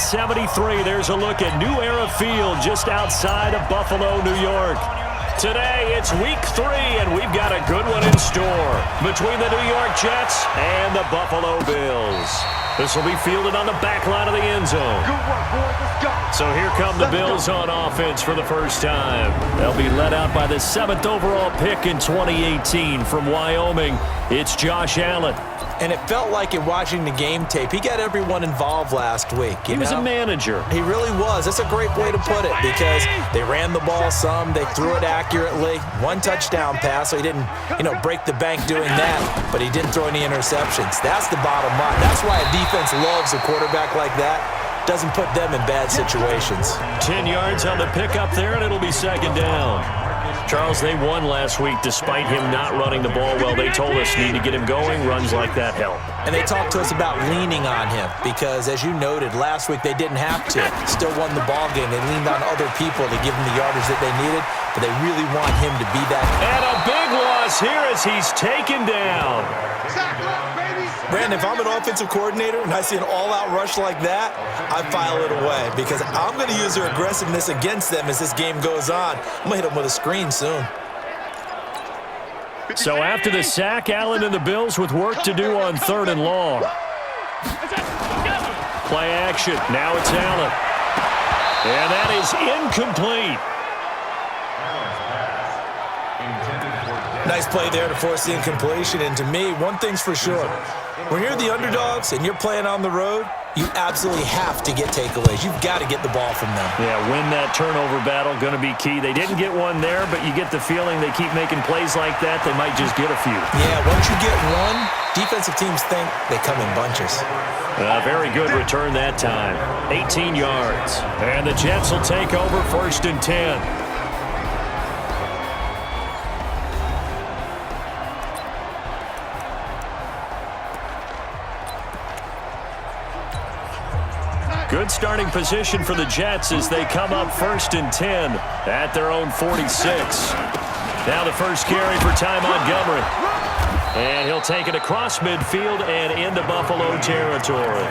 1973. There's a look at New Era Field just outside of Buffalo, New York. Today, it's week 3, and we've got a good one in store between the New York Jets and the Buffalo Bills. This will be fielded on the back line of the end zone. Good work, boys. Let's go. So here come the Bills on offense for the first time. They'll be led out by the 7th overall pick in 2018 from Wyoming. It's Josh Allen. And it felt like in watching the game tape, he got everyone involved last week. He was a manager. He really was. That's a great way to put it because they ran the ball some. They threw it accurately. 1 touchdown pass, so he didn't, break the bank doing that, but he didn't throw any interceptions. That's the bottom line. That's why a defense loves a quarterback like that. Doesn't put them in bad situations. 10 yards on the pickup there, and it'll be 2nd down. Charles, they won last week despite him not running the ball well. They told us need to get him going. Runs like that help. And they talked to us about leaning on him because, as you noted, last week they didn't have to. Still won the ball game. They leaned on other people to give him the yardage that they needed, but they really want him to be that. And a big loss here as he's taken down. Brandon, if I'm an offensive coordinator and I see an all-out rush like that, I file it away because I'm going to use their aggressiveness against them as this game goes on. I'm going to hit them with a screen soon. So after the sack, Allen and the Bills with work to do on 3rd and long. Play action. Now it's Allen. And that is incomplete. Nice play there to force the incompletion. And to me, one thing's for sure. When you're the underdogs and you're playing on the road, you absolutely have to get takeaways. You've got to get the ball from them. Yeah, win that turnover battle, going to be key. They didn't get one there, but you get the feeling they keep making plays like that, they might just get a few. Yeah, once you get one, defensive teams think they come in bunches. Very good return that time. 18 yards. And the Jets will take over 1st and 10. Good starting position for the Jets as they come up 1st and 10 at their own 46. Now the first carry for Ty Montgomery. And he'll take it across midfield and into Buffalo territory.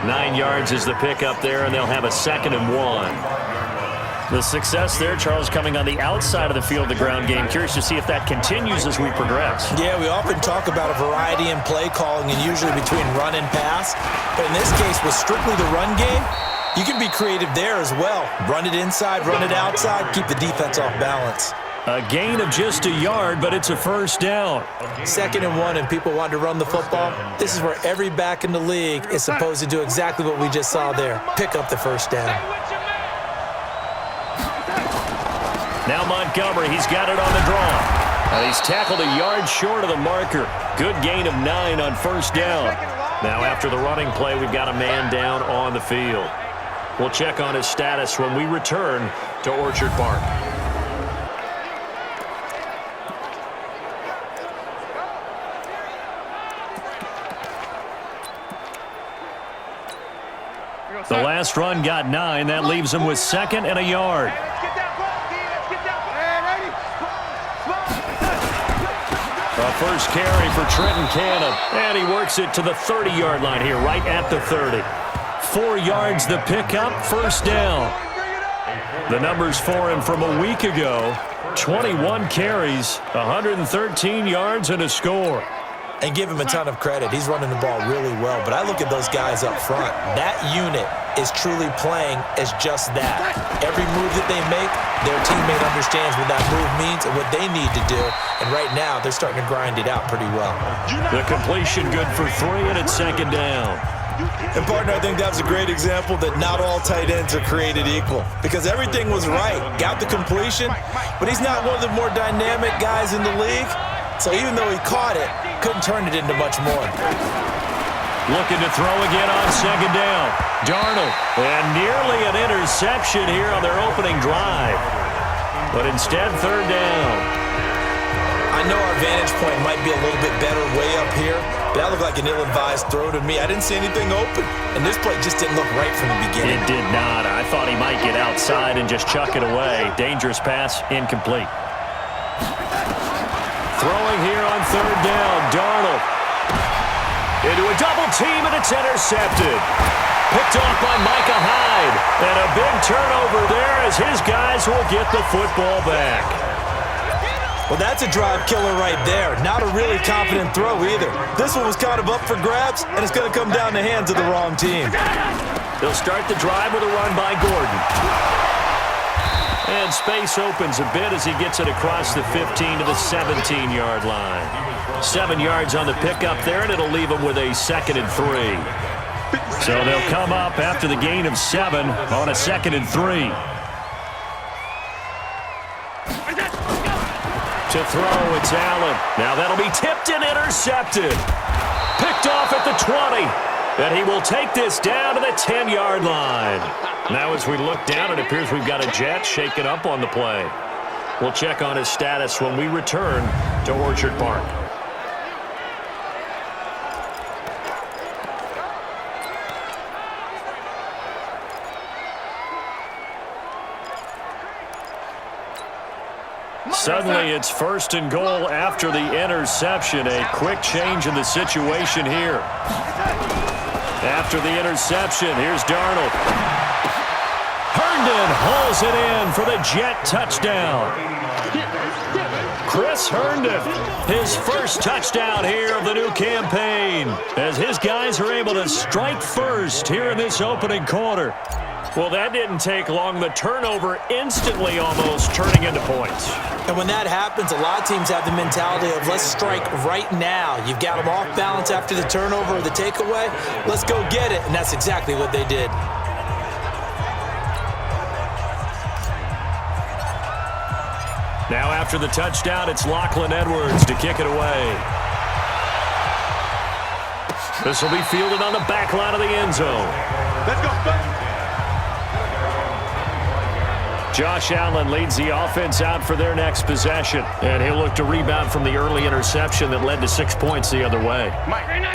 9 yards is the pickup there, and they'll have a 2nd and 1. The success there, Charles, coming on the outside of the field, the ground game. Curious to see if that continues as we progress. Yeah, we often talk about a variety in play calling and usually between run and pass. But in this case, with strictly the run game, you can be creative there as well. Run it inside, run it outside, keep the defense off balance. A gain of just a yard, but it's a 1st down. 2nd and 1, and people want to run the football. This is where every back in the league is supposed to do exactly what we just saw there. Pick up the 1st down. Now Montgomery, he's got it on the draw. And he's tackled a yard short of the marker. Good gain of 9 on 1st down. Now after the running play, we've got a man down on the field. We'll check on his status when we return to Orchard Park. The last run got 9. That leaves him with 2nd and a yard. A first carry for Trenton Cannon. And he works it to the 30-yard line here, right at the 30. 4 yards the pickup, 1st down. The numbers for him from a week ago, 21 carries, 113 yards, and a score. And give him a ton of credit. He's running the ball really well. But I look at those guys up front. That unit is truly playing as just that. Every move that they make, their teammate understands what that move means and what they need to do. And right now, they're starting to grind it out pretty well. The completion good for 3, and it's 2nd down. And, partner, I think that's a great example that not all tight ends are created equal. Because everything was right. Got the completion, but he's not one of the more dynamic guys in the league. So even though he caught it, couldn't turn it into much more. Looking to throw again on 2nd down. Darnold. And nearly an interception here on their opening drive. But instead, 3rd down. I know our vantage point might be a little bit better way up here, but that looked like an ill-advised throw to me. I didn't see anything open, and this play just didn't look right from the beginning. It did not. I thought he might get outside and just chuck it away. Dangerous pass, incomplete. Throwing here on 3rd down, Darnold. Into a double team, and it's intercepted. Picked off by Micah Hyde. turnover there as his guys will get the football back. Well, that's a drive killer right there. Not a really confident throw either. This one was kind of up for grabs, and it's going to come down the hands of the wrong team. They'll start the drive with a run by Gordon. And space opens a bit as he gets it across the 15 to the 17-yard line. 7 yards on the pickup there, and it'll leave them with a 2nd and 3. So they'll come up after the gain of 7 on a 2nd and 3. To throw, it's Allen. Now that'll be tipped and intercepted. Picked off at the 20. And he will take this down to the 10-yard line. Now as we look down, it appears we've got a Jet shaken up on the play. We'll check on his status when we return to Orchard Park. Suddenly, it's 1st and goal after the interception. A quick change in the situation here. After the interception, here's Darnold. Herndon hauls it in for the Jet touchdown. Chris Herndon, his first touchdown here of the new campaign, as his guys are able to strike first here in this opening quarter. Well, that didn't take long. The turnover instantly almost turning into points. And when that happens, a lot of teams have the mentality of let's strike right now. You've got them off balance after the turnover or the takeaway. Let's go get it. And that's exactly what they did. Now after the touchdown, it's Lachlan Edwards to kick it away. This will be fielded on the back line of the end zone. Let's go. Josh Allen leads the offense out for their next possession. And he'll look to rebound from the early interception that led to 6 points the other way.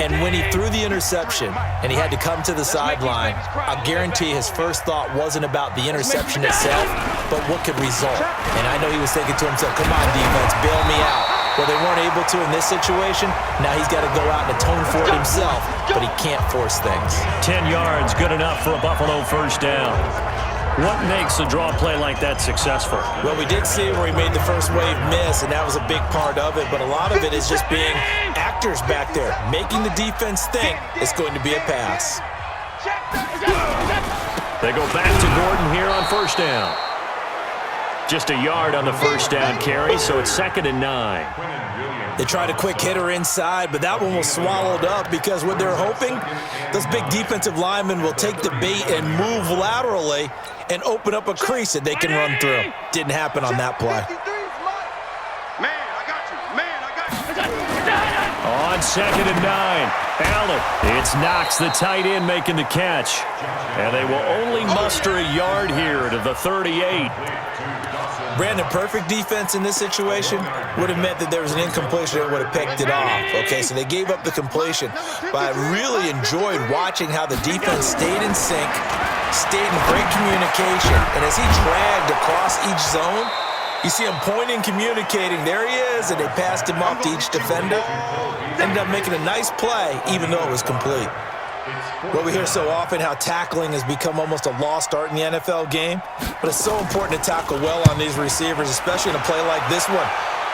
And when he threw the interception and he had to come to the sideline, I'll guarantee his first thought wasn't about the interception itself, but what could result. And I know he was thinking to himself, come on, defense, bail me out. Well, they weren't able to in this situation. Now he's got to go out and atone for it himself, but he can't force things. 10 yards, good enough for a Buffalo first down. What makes a draw play like that successful? Well, we did see where he made the first wave miss, and that was a big part of it. But a lot of it is just being actors back there, making the defense think it's going to be a pass. They go back to Gordon here on first down. Just a yard on the first down carry, so it's 2nd and 9. They tried a quick hitter inside, but that one was swallowed up because what they're hoping, those big defensive linemen will take the bait and move laterally and open up a crease that they can run through. Didn't happen on that play. On 2nd and 9, Allen. It's Knox, the tight end, making the catch. And they will only muster a yard here to the 38. Brandon, perfect defense in this situation would have meant that there was an incompletion that would have picked it off. Okay, so they gave up the completion. But I really enjoyed watching how the defense stayed in sync, stayed in great communication. And as he dragged across each zone, you see him pointing, communicating. There he is, and they passed him off to each defender. Ended up making a nice play, even though it was complete. Well, we hear so often how tackling has become almost a lost art in the NFL game, but it's so important to tackle well on these receivers, especially in a play like this one.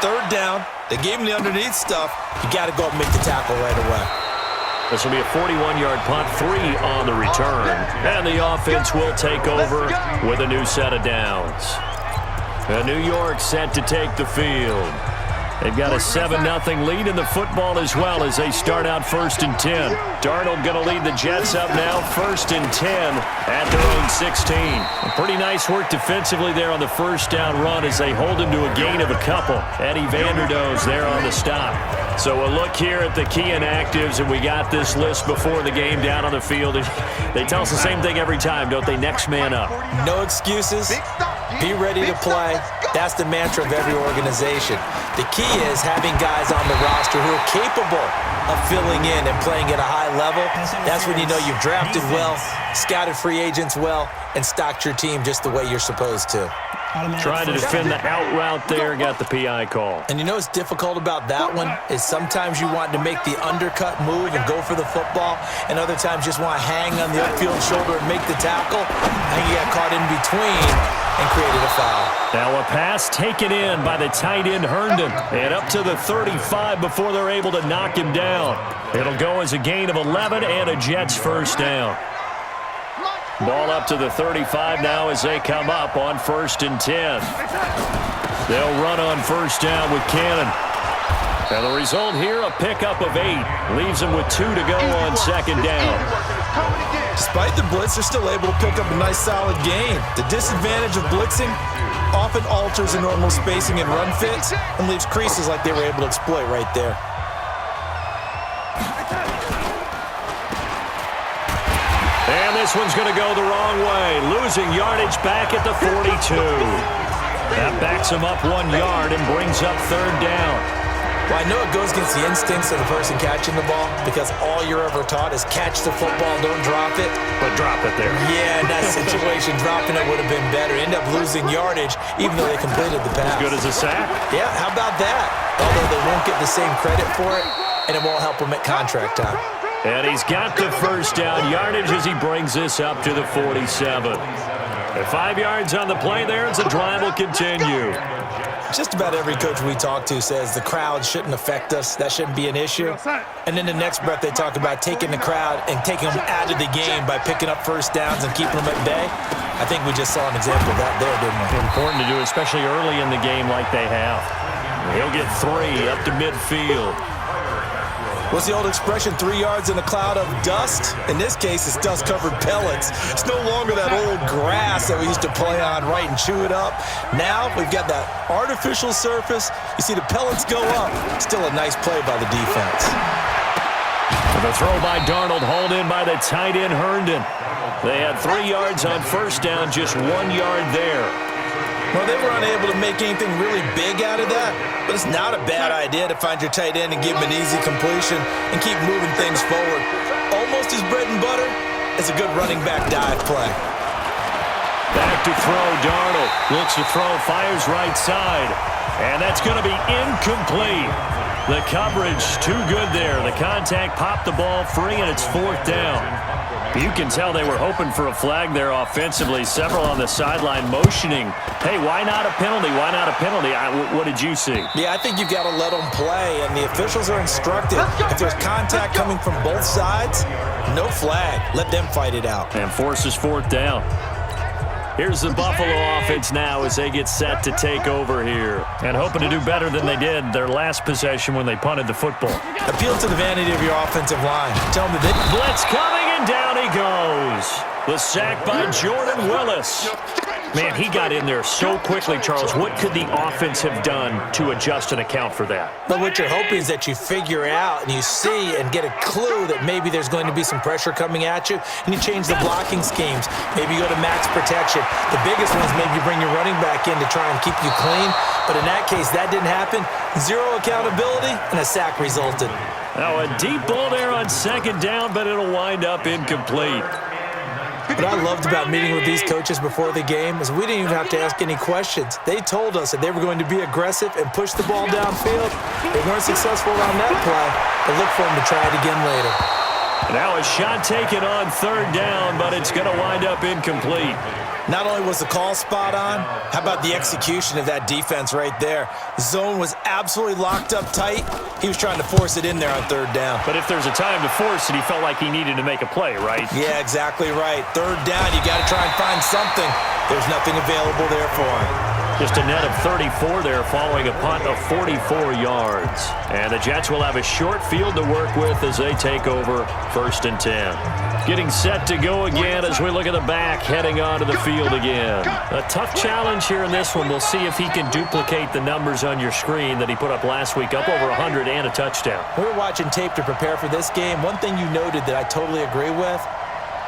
3rd down, they gave him the underneath stuff. You got to go up and make the tackle right away. This will be a 41-yard punt, 3 on the return, and the offense will take over with a new set of downs. And New York set to take the field. They've got a 7-0 lead in the football as well as they start out 1st and 10. Darnold going to lead the Jets up now 1st and 10 at their own 16. Pretty nice work defensively there on the first down run as they hold him to a gain of a couple. Eddie Vanderdoes there on the stop. So we'll look here at the key inactives, and we got this list before the game down on the field. And they tell us the same thing every time, don't they? Next man up. No excuses. Be ready to play. That's the mantra of every organization. The key is having guys on the roster who are capable of filling in and playing at a high level. That's when you know you've drafted well, scouted free agents well, and stocked your team just the way you're supposed to. Trying to defend the out route there, got the PI call. And you know what's difficult about that one is sometimes you want to make the undercut move and go for the football, and other times just want to hang on the upfield shoulder and make the tackle. I think he got caught in between and created a foul. Now a pass taken in by the tight end Herndon, and up to the 35 before they're able to knock him down. It'll go as a gain of 11 and a Jets first down. Ball up to the 35 now as they come up on 1st and 10. They'll run on first down with Cannon. And the result here, a pickup of 8. Leaves them with 2 to go on 2nd down. Despite the blitz, they're still able to pick up a nice solid gain. The disadvantage of blitzing often alters the normal spacing and run fits and leaves creases like they were able to exploit right there. And this one's going to go the wrong way, losing yardage back at the 42. That backs him up 1 yard and brings up 3rd down. Well, I know it goes against the instincts of the person catching the ball because all you're ever taught is catch the football, don't drop it. But drop it there. Yeah, in that situation, dropping it would have been better. End up losing yardage even though they completed the pass. As good as a sack. Yeah, how about that? Although they won't get the same credit for it, and it won't help them at contract time. And he's got the first down yardage as he brings this up to the 47. At 5 yards on the play there, as the drive will continue. Just about every coach we talk to says the crowd shouldn't affect us. That shouldn't be an issue. And in the next breath, they talk about taking the crowd and taking them out of the game by picking up first downs and keeping them at bay. I think we just saw an example of that there, didn't we? Important to do, especially early in the game like they have. He'll get 3 up to midfield. What's the old expression, 3 yards in a cloud of dust? In this case, it's dust-covered pellets. It's no longer that old grass that we used to play on, right, and chew it up. Now we've got that artificial surface. You see the pellets go up. Still a nice play by the defense. The throw by Darnold, hauled in by the tight end Herndon. They had 3 yards on first down, just 1 yard there. Well, they were unable to make anything really big out of that, but it's not a bad idea to find your tight end and give him an easy completion and keep moving things forward. Almost as bread and butter as a good running back dive play. Back to throw, Darnold. Looks to throw, fires right side. And that's going to be incomplete. The coverage too good there. The contact popped the ball free, and it's 4th down. You can tell they were hoping for a flag there offensively. Several on the sideline motioning. Hey, why not a penalty? Why not a penalty? What did you see? Yeah, I think you've got to let them play, and the officials are instructed. If there's contact coming from both sides, no flag. Let them fight it out. And forces 4th down. Here's the Buffalo offense now as they get set to take over here. And hoping to do better than they did their last possession when they punted the football. Appeal to the vanity of your offensive line. Tell them that blitz coming, and down he goes. The sack by Jordan Willis. Man, he got in there so quickly, Charles. What could the offense have done to adjust and account for that? But what you're hoping is that you figure out and you see and get a clue that maybe there's going to be some pressure coming at you, and you change the blocking schemes. Maybe you go to max protection. The biggest one is maybe you bring your running back in to try and keep you clean. But in that case, that didn't happen. 0 accountability, and a sack resulted. Now a deep ball there on 2nd down, but it'll wind up incomplete. What I loved about meeting with these coaches before the game is we didn't even have to ask any questions. They told us that they were going to be aggressive and push the ball downfield. They weren't successful on that play, but look for them to try it again later. Now a shot taken on 3rd down, but it's going to wind up incomplete. Not only was the call spot on, how about the execution of that defense right there? Zone was absolutely locked up tight. He was trying to force it in there on 3rd down. But if there's a time to force it, he felt like he needed to make a play, right? Yeah, exactly right. 3rd down, you got to try and find something. There's nothing available there for him. Just a net of 34 there following a punt of 44 yards. And the Jets will have a short field to work with as they take over 1st and 10. Getting set to go again as we look at the back, heading onto the field again. A tough challenge here in this one. We'll see if he can duplicate the numbers on your screen that he put up last week, up over 100 and a touchdown. We were watching tape to prepare for this game. One thing you noted that I totally agree with,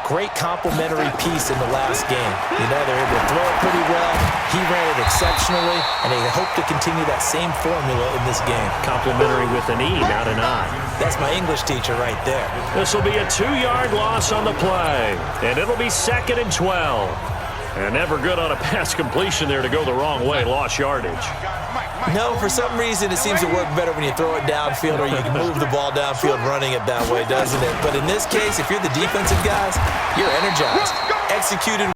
great complementary piece in the last game. You know, they're able to throw it pretty well. He ran it exceptionally, and they hope to continue that same formula in this game. Complimentary with an E, not an I. That's my English teacher right there. This will be a 2-yard loss on the play, and it'll be 2nd and 12. And never good on a pass completion there to go the wrong way. Lost yardage. No, for some reason it seems to work better when you throw it downfield or you can move the ball downfield running it that way, doesn't it? But in this case, if you're the defensive guys, you're energized. Executed